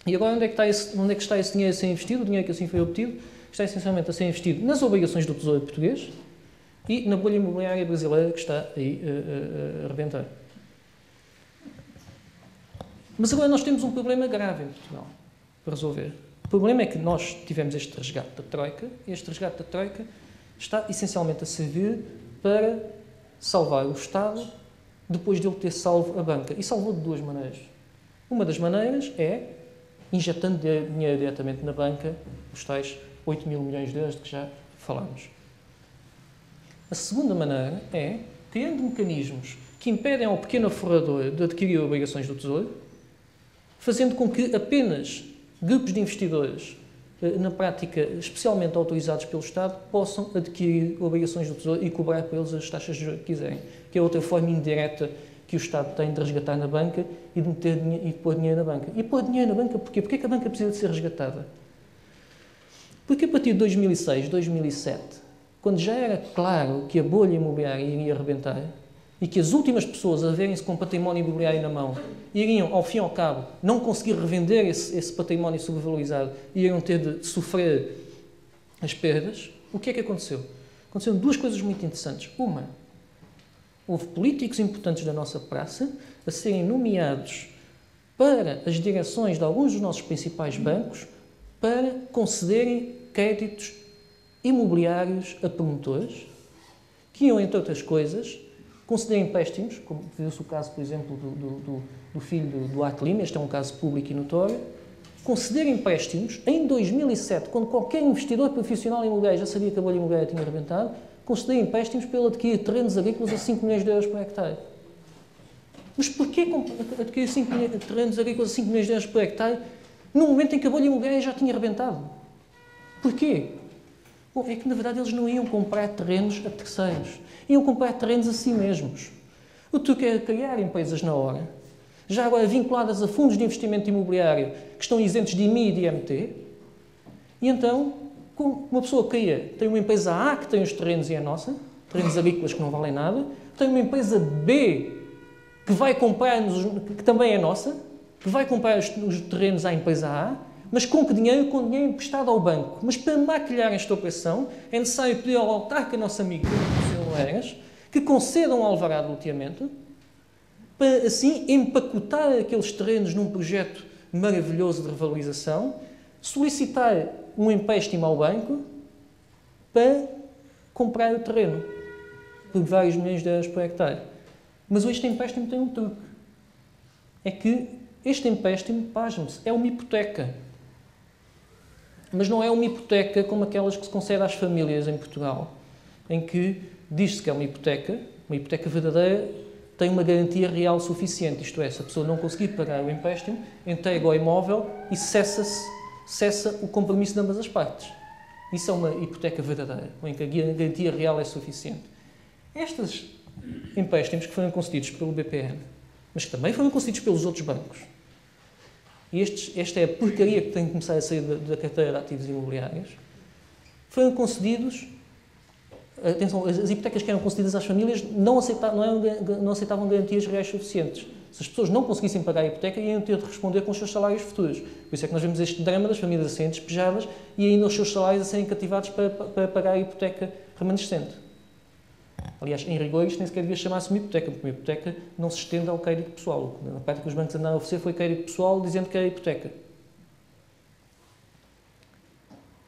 E agora onde é que está esse dinheiro a ser investido? O dinheiro que assim foi obtido está essencialmente a ser investido nas obrigações do Tesouro Português e na bolha imobiliária brasileira que está aí a rebentar. Mas agora nós temos um problema grave em Portugal para resolver. O problema é que nós tivemos este resgate da Troika, e este resgate da Troika está essencialmente a servir para salvar o Estado depois de ele ter salvo a banca. E salvou de duas maneiras. Uma das maneiras é injetando dinheiro diretamente na banca, os tais 8 mil milhões de euros de que já falámos. A segunda maneira é criando mecanismos que impedem ao pequeno aforrador de adquirir obrigações do Tesouro, fazendo com que apenas grupos de investidores, na prática especialmente autorizados pelo Estado, possam adquirir obrigações do Tesouro e cobrar por eles as taxas de juros que quiserem, que é outra forma indireta que o Estado tem de resgatar na banca e de meter e de pôr dinheiro na banca. E pôr dinheiro na banca porquê? Porquê é que a banca precisa de ser resgatada? Porque a partir de 2006, 2007, quando já era claro que a bolha imobiliária iria arrebentar e que as últimas pessoas a verem-se com património imobiliário na mão iriam, ao fim e ao cabo, não conseguir revender esse património sobrevalorizado e iriam ter de sofrer as perdas, o que é que aconteceu? Aconteceram duas coisas muito interessantes. Uma, houve políticos importantes da nossa praça a serem nomeados para as direções de alguns dos nossos principais bancos para concederem créditos imobiliários a promotores que iam, entre outras coisas, conceder empréstimos, como viu-se o caso, por exemplo, do filho do Duarte Lima, este é um caso público e notório, conceder empréstimos em 2007, quando qualquer investidor profissional imobiliário já sabia que a bolha imobiliária tinha arrebentado, conceder empréstimos para ele adquirir terrenos agrícolas a 5 milhões de euros por hectare. Mas porquê adquirir terrenos agrícolas a 5 milhões de euros por hectare no momento em que a bolha imobiliária já tinha arrebentado? Porquê? Bom, é que, na verdade, eles não iam comprar terrenos a terceiros. Iam comprar terrenos a si mesmos. O truque é criar empresas na hora, já agora vinculadas a fundos de investimento imobiliário que estão isentos de IMI e de IMT, e então, uma pessoa cria, tem uma empresa A que tem os terrenos e é nossa, terrenos agrícolas que não valem nada, tem uma empresa B que vai comprar, que também é nossa, que vai comprar os terrenos à empresa A, mas com que dinheiro? Com dinheiro emprestado ao banco. Mas para maquilhar esta operação, é necessário pedir ao autarca, nosso amigo, o Sr. Eras, que conceda um alvará de loteamento, para assim empacotar aqueles terrenos num projeto maravilhoso de revalorização, solicitar um empréstimo ao banco para comprar o terreno por vários milhões de euros por hectare. Mas este empréstimo tem um truque. É que este empréstimo, pasmem-se, é uma hipoteca. Mas não é uma hipoteca como aquelas que se concede às famílias em Portugal, em que diz-se que é uma hipoteca verdadeira, tem uma garantia real suficiente. Isto é, se a pessoa não conseguir pagar o empréstimo, entrega o imóvel e cessa o compromisso de ambas as partes. Isso é uma hipoteca verdadeira, em que a garantia real é suficiente. Estes empréstimos que foram concedidos pelo BPN, mas que também foram concedidos pelos outros bancos, e esta é a porcaria que tem que começar a sair da carteira de ativos imobiliários, foram concedidos. Atenção, as hipotecas que eram concedidas às famílias não aceitavam garantias reais suficientes. Se as pessoas não conseguissem pagar a hipoteca, iam ter de responder com os seus salários futuros. Por isso é que nós vemos este drama das famílias a serem despejadas e ainda os seus salários a serem cativados para pagar a hipoteca remanescente. Aliás, em rigor, isto nem sequer devia chamar-se uma hipoteca, porque uma hipoteca não se estende ao crédito pessoal. Na parte que os bancos andaram a oferecer foi crédito pessoal, dizendo que era hipoteca.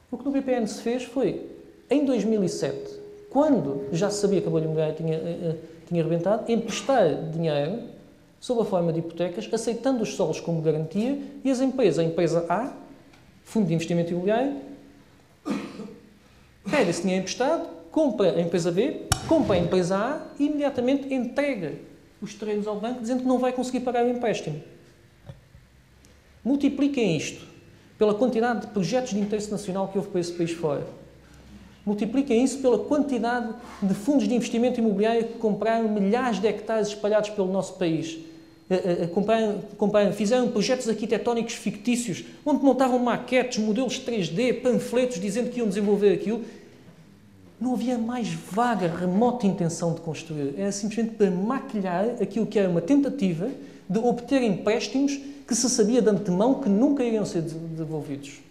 O que no BPN se fez foi, em 2007, quando já se sabia que a bolha imobiliária tinha arrebentado, emprestar dinheiro sob a forma de hipotecas, aceitando os solos como garantia, e as empresas, a empresa A, Fundo de Investimento Imobiliário, pede esse dinheiro emprestado, compra a empresa B, compra a empresa A e imediatamente entrega os terrenos ao banco, dizendo que não vai conseguir pagar o empréstimo. Multipliquem isto pela quantidade de projetos de interesse nacional que houve para esse país fora. Multipliquem isso pela quantidade de fundos de investimento imobiliário que compraram milhares de hectares espalhados pelo nosso país. Fizeram projetos arquitetónicos fictícios, onde montavam maquetes, modelos 3D, panfletos dizendo que iam desenvolver aquilo. Não havia mais vaga, remota intenção de construir. Era simplesmente para maquilhar aquilo que era uma tentativa de obter empréstimos que se sabia de antemão que nunca iriam ser devolvidos.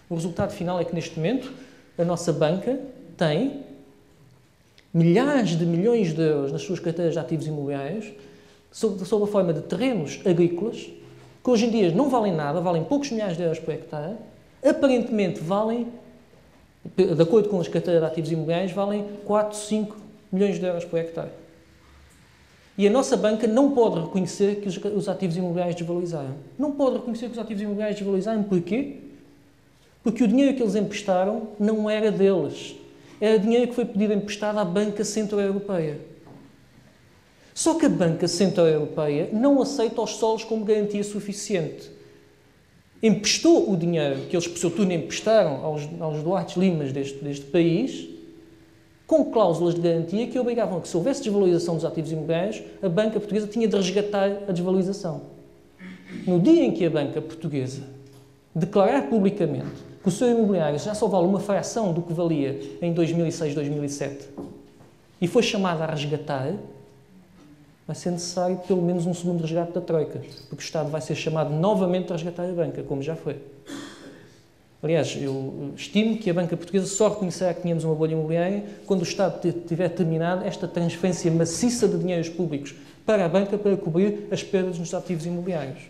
O resultado final é que, neste momento, a nossa banca tem milhares de milhões de euros nas suas carteiras de ativos imobiliários, sob a forma de terrenos agrícolas, que hoje em dia não valem nada, valem poucos milhares de euros por hectare, aparentemente valem, de acordo com as carteiras de ativos imobiliários, valem 4, 5 milhões de euros por hectare. E a nossa banca não pode reconhecer que os ativos imobiliários desvalorizaram. Não pode reconhecer que os ativos imobiliários desvalorizaram. Porquê? Porque o dinheiro que eles emprestaram não era deles. Era dinheiro que foi pedido emprestado à Banca Centro-Europeia. Só que a Banca Centro-Europeia não aceita os solos como garantia suficiente. Emprestou o dinheiro que eles, por seu turno, emprestaram aos Duartes Limas deste país, com cláusulas de garantia que obrigavam a que, se houvesse desvalorização dos ativos imobiliários, a banca portuguesa tinha de resgatar a desvalorização. No dia em que a banca portuguesa declarar publicamente que o seu imobiliário já só vale uma fração do que valia em 2006, 2007, e foi chamada a resgatar, vai ser necessário pelo menos um segundo resgate da Troika, porque o Estado vai ser chamado novamente a resgatar a banca, como já foi. Aliás, eu estimo que a banca portuguesa só reconhecerá que tínhamos uma bolha imobiliária quando o Estado tiver terminado esta transferência maciça de dinheiros públicos para a banca para cobrir as perdas nos ativos imobiliários.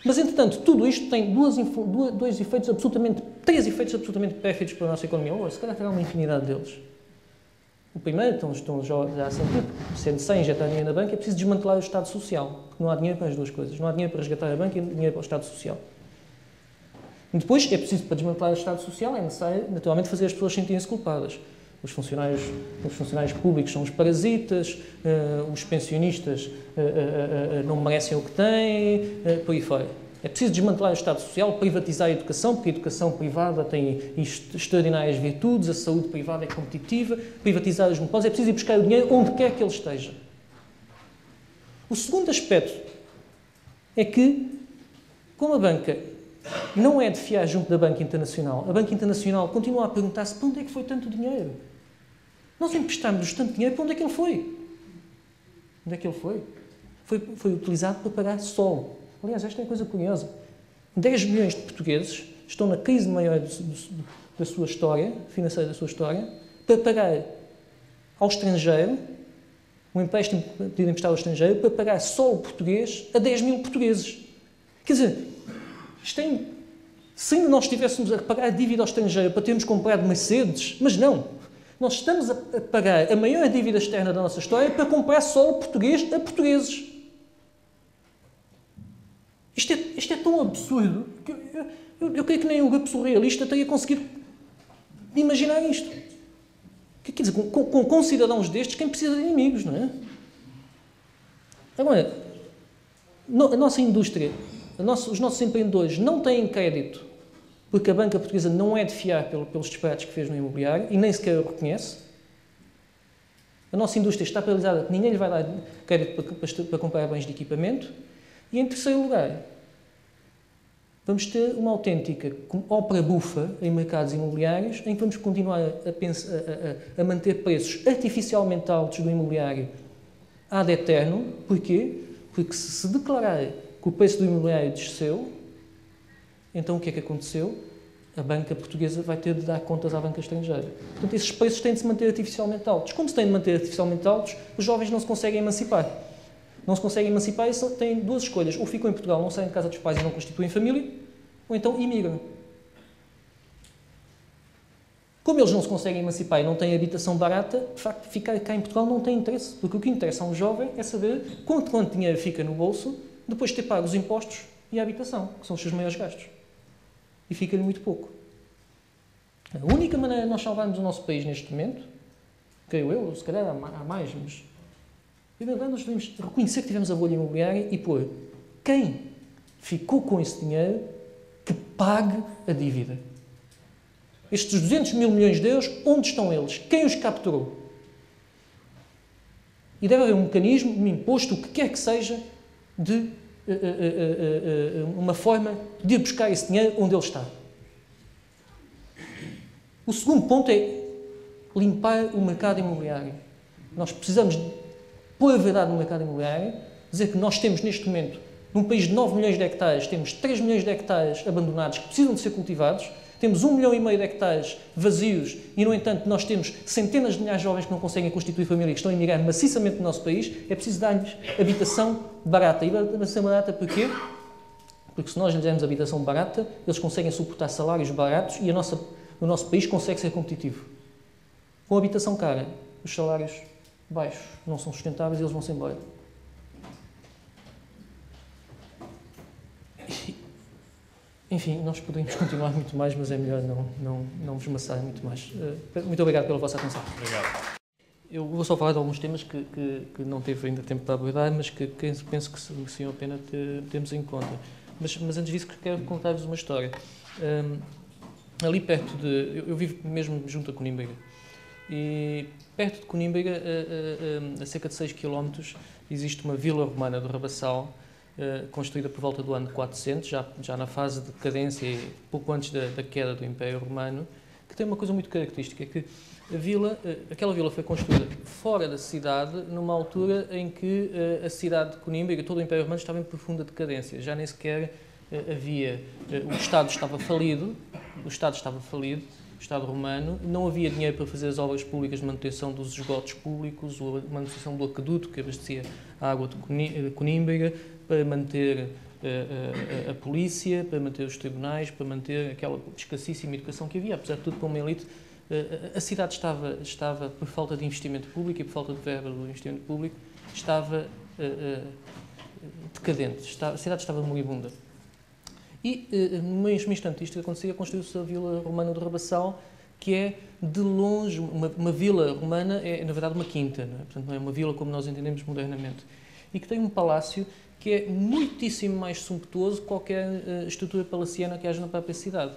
Mas, entretanto, tudo isto tem três efeitos absolutamente pérfidos para a nossa economia. Ou, se calhar, terá uma infinidade deles. O primeiro, estão já a sentir, sendo sem injetar dinheiro na banca, é preciso desmantelar o Estado Social, porque não há dinheiro para as duas coisas. Não há dinheiro para resgatar a banca e dinheiro para o Estado Social. E depois, é preciso, para desmantelar o Estado Social, é necessário, naturalmente, fazer as pessoas sentirem-se culpadas. Os funcionários públicos são os parasitas, os pensionistas não merecem o que têm, por aí fora. É preciso desmantelar o Estado Social, privatizar a educação, porque a educação privada tem extraordinárias virtudes, a saúde privada é competitiva, privatizar os monopólios, é preciso ir buscar o dinheiro onde quer que ele esteja. O segundo aspecto é que, como a banca não é de fiar junto da Banca Internacional, a Banca Internacional continua a perguntar-se para onde é que foi tanto dinheiro. Nós emprestámos-nos tanto dinheiro, para onde é que ele foi? Onde é que ele foi? Foi utilizado para pagar sol. Aliás, esta é uma coisa curiosa. 10 milhões de portugueses estão na crise maior da sua história, financeira da sua história, para pagar ao estrangeiro, um empréstimo pedido emprestado ao estrangeiro, para pagar sol português a 10 mil portugueses. Quer dizer, se nós estivéssemos a pagar a dívida ao estrangeiro para termos comprado Mercedes, mas não. Nós estamos a pagar a maior dívida externa da nossa história para comprar solo português a portugueses. Isto é tão absurdo que eu creio que nem o grupo surrealista teria conseguido imaginar isto. Quer dizer, com cidadãos destes, quem precisa de inimigos, não é? Agora, a nossa indústria, os nossos empreendedores não têm crédito porque a banca portuguesa não é de fiar pelos disparates que fez no imobiliário e nem sequer o reconhece. A nossa indústria está paralisada, ninguém lhe vai dar crédito para comprar bens de equipamento. E, em terceiro lugar, vamos ter uma autêntica ópera bufa em mercados imobiliários em que vamos continuar a manter preços artificialmente altos do imobiliário ad eterno. Porquê? Porque se declarar que o preço do imobiliário desceu, então o que é que aconteceu? A banca portuguesa vai ter de dar contas à banca estrangeira. Portanto, esses preços têm de se manter artificialmente altos. Como se têm de manter artificialmente altos, os jovens não se conseguem emancipar. Não se conseguem emancipar e têm duas escolhas. Ou ficam em Portugal, não saem de casa dos pais e não constituem família, ou então imigram. Como eles não se conseguem emancipar e não têm habitação barata, de facto, ficar cá em Portugal não tem interesse. Porque o que interessa a um jovem é saber quanto dinheiro fica no bolso depois de ter pago os impostos e a habitação, que são os seus maiores gastos. E fica-lhe muito pouco. A única maneira de nós salvarmos o nosso país neste momento, creio eu, se calhar há mais, mas em verdade nós devemos reconhecer que tivemos a bolha imobiliária e pôr quem ficou com esse dinheiro que pague a dívida. Estes 200 mil milhões de euros, onde estão eles? Quem os capturou? E deve haver um mecanismo, um imposto, o que quer que seja, de uma forma de ir buscar esse dinheiro onde ele está. O segundo ponto é limpar o mercado imobiliário. Nós precisamos pôr a verdade no mercado imobiliário, dizer que nós temos neste momento Num país de 9 milhões de hectares, temos 3 milhões de hectares abandonados que precisam de ser cultivados, temos 1,5 milhão de hectares vazios e, no entanto, nós temos centenas de milhares de jovens que não conseguem constituir família e que estão a emigrar maciçamente no nosso país. É preciso dar-lhes habitação barata. E habitação barata porquê? Porque se nós lhes dermos habitação barata, eles conseguem suportar salários baratos e o nosso país consegue ser competitivo. Com habitação cara, os salários baixos não são sustentáveis e eles vão-se embora. Enfim, nós podemos continuar muito mais, mas é melhor não vos maçar muito mais. Muito obrigado pela vossa atenção. Obrigado. Eu vou só falar de alguns temas que não teve ainda tempo para abordar, mas que penso que seriam a pena termos em conta. Mas antes disso, quero contar-vos uma história. Ali perto de... Eu vivo mesmo junto a Conímbega. E perto de Conímbega, a cerca de 6 km, existe uma vila romana do Rabassal, construída por volta do ano 400, já na fase de decadência e pouco antes da queda do Império Romano, que tem uma coisa muito característica, é que aquela vila foi construída fora da cidade, numa altura em que a cidade de Conímbega, todo o Império Romano, estava em profunda decadência. Já nem sequer havia... O Estado estava falido, o Estado romano, não havia dinheiro para fazer as obras públicas de manutenção dos esgotos públicos, a manutenção do aqueduto que abastecia a água de Conímbega, para manter a polícia, para manter os tribunais, para manter aquela escassíssima educação que havia. Apesar de tudo, para uma elite, a cidade estava, por falta de investimento público e por falta de verba do investimento público, estava decadente, a cidade estava moribunda. E, no mesmo instante isto acontecia, construiu-se a Vila Romana do Rabassal, que é, de longe, uma vila romana é, na verdade, uma quinta, não é? Portanto, não é uma vila como nós entendemos modernamente. E que tem um palácio que é muitíssimo mais sumptuoso que qualquer estrutura palaciana que haja na própria cidade.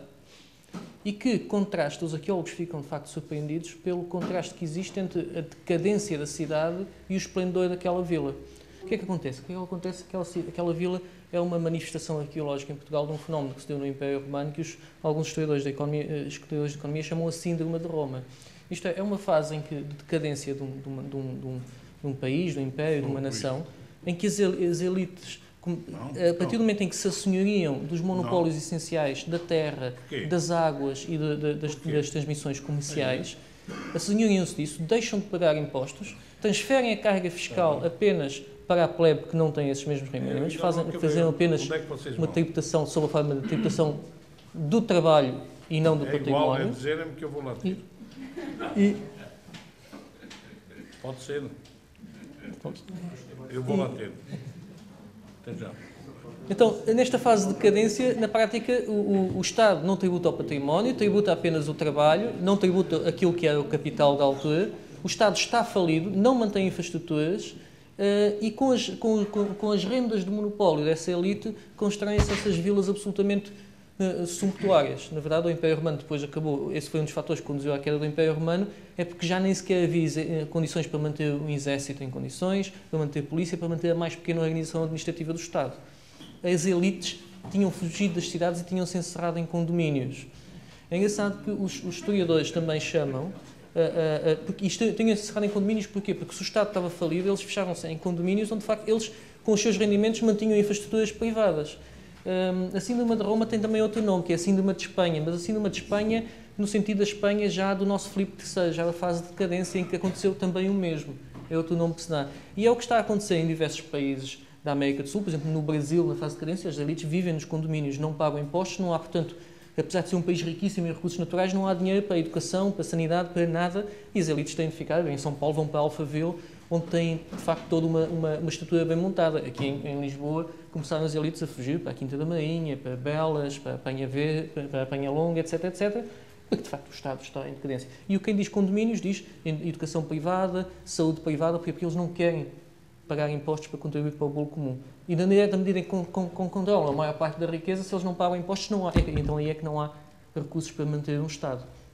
E que contrasta, os arqueólogos ficam, de facto, surpreendidos pelo contraste que existe entre a decadência da cidade e o esplendor daquela vila. O que é que acontece? Aquela vila é uma manifestação arqueológica em Portugal de um fenómeno que se deu no Império Romano que alguns historiadores de economia chamam a Síndrome de Roma. Isto é uma fase em que, de decadência de um país, de um império, de uma nação, em que as elites, a partir do momento em que se assenhoriam dos monopólios essenciais da terra, das águas e das transmissões comerciais, assenhoriam-se disso, deixam de pagar impostos, transferem a carga fiscal apenas para a plebe que não tem esses mesmos rendimentos, fazem apenas uma tributação sob a forma de tributação do trabalho e não do património. É igual, dizerem-me que eu vou lá ter. Pode ser. Eu vou lá ter. Até já. Então, nesta fase de decadência, na prática, o Estado não tributa ao património, tributa apenas o trabalho, não tributa aquilo que era o capital da altura, o Estado está falido, não mantém infraestruturas e com as rendas de monopólio dessa elite constroem-se essas vilas absolutamente sumptuárias. Na verdade, o Império Romano depois acabou, esse foi um dos fatores que conduziu à queda do Império Romano, é porque já nem sequer havia condições para manter um exército em condições, para manter polícia, para manter a mais pequena organização administrativa do Estado. As elites tinham fugido das cidades e tinham-se encerrado em condomínios. É engraçado que os historiadores também chamam, porque isto tinham-se encerrado em condomínios porquê? Porque se o Estado estava falido, eles fechavam-se em condomínios onde, de facto, eles, com os seus rendimentos, mantinham infraestruturas privadas. A Síndrome de Roma tem também outro nome, que é a Síndrome de Espanha, mas a Síndrome de Espanha, no sentido da Espanha já do nosso Filipe III, já da fase de decadência em que aconteceu também o mesmo. É outro nome que se dá. E é o que está a acontecer em diversos países da América do Sul, por exemplo, no Brasil, na fase de decadência, as elites vivem nos condomínios, não pagam impostos, não há, portanto, apesar de ser um país riquíssimo em recursos naturais, não há dinheiro para a educação, para a sanidade, para nada, e as elites têm de ficar. Em São Paulo vão para Alphaville, onde têm, de facto, toda uma estrutura bem montada. Aqui em Lisboa começaram as elites a fugir para a Quinta da Marinha, para Belas, para a Penha Verde, para a Penha Longa, etc, etc, porque, de facto, o Estado está em decadência. E quem diz condomínios diz educação privada, saúde privada, porque eles não querem pagar impostos para contribuir para o bolo comum. E da medida em que controlam a maior parte da riqueza, se eles não pagam impostos, não há. Então aí é que não há recursos para manter um Estado.